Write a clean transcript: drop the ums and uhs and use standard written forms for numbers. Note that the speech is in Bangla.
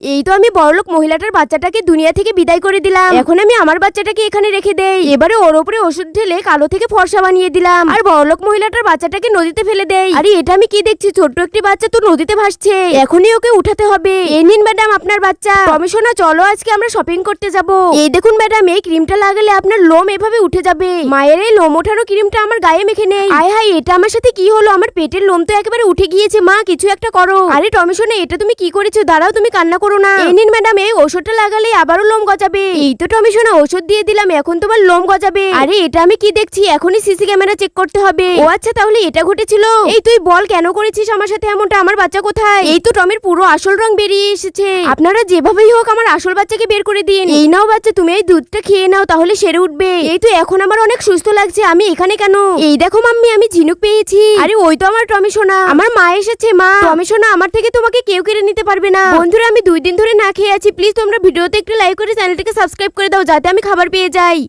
এই তো আমি বড়লোক মহিলাটার বাচ্চাটাকে দুনিয়া থেকে বিদায় করে দিলাম। এখন আমি আমার বাচ্চাটাকে এখানে রেখে দেই। এবারে ওর উপরে ওষুধ ঢেলে কালো থেকে ফর্সা বানিয়ে দিলাম, আর বড়লোক মহিলাটার বাচ্চাটাকে নদীতে ফেলে দেই। আরে এটা আমি কি দেখছি, ছোট্ট একটি বাচ্চা তো নদীতে ভাসছে, এখনই ওকে উঠাতে হবে। এই নিন ম্যাডাম আপনার বাচ্চা। কমিশনার চলো আজকে আমরা শপিং করতে যাব। এই দেখুন ম্যাডাম, এই ক্রিমটা লাগালে আপনার লোম এভাবে উঠে যাবে। মায়ের এই লোম ওঠানো ক্রিমটা আমার গায়ে মেখে নেই। আয় হায়, এটা আমার সাথে কি হলো? আমার পেটের লোম তো একেবারে উঠে গিয়েছে। মা কিছু একটা করো। আরে টমিশনে, এটা তুমি কি করেছো? দাঁড়াও, তুমি কান্না করো না। এই নিন ম্যাডাম, এই ওষুধটা লাগালে আবারও লোম গজাবে। এই তো টমিশনে, ওষুধ দিয়ে দিলাম, এখন তোমার লোম গজাবে। আরে এটা আমি কি দেখছি, এখনই সিসি ক্যামেরা চেক করতে হবে। ও আচ্ছা, তাহলে এটা ঘটেছিল। এই তুই বল, কেন করেছিস আমার সাথে এমনটা? আমার বাচ্চা কোথায়? এই তো টমির পুরো আসল রং বেরিয়ে এসেছে। আপনারা যেভাবেই হোক আমার আসল বাচ্চাকে বের করে দিন। এই নাও বাচ্চা, তুমি এই দুধটা খেয়ে নাও, তাহলে সেরে উঠবে। এই তো এখন আমার অনেক সুস্থ লাগছে। আমি এখানে কেন? এই দেখো মাম্মি, আমি ঝিনুক পেয়েছি। আরে ওই তো আমার টমি সোনা। আমার মা এসেছে। মা, টমি সোনা, আমার থেকে তোমাকে কেউ কেড়ে নিতে পারবে না। বন্ধুরা, আমি 2 দিন ধরে না খেয়ে আছি। প্লিজ তোমরা ভিডিওতে একটু লাইক করে চ্যানেলটিকে সাবস্ক্রাইব করে দাও, যাতে আমি খাবার পেয়ে যাই।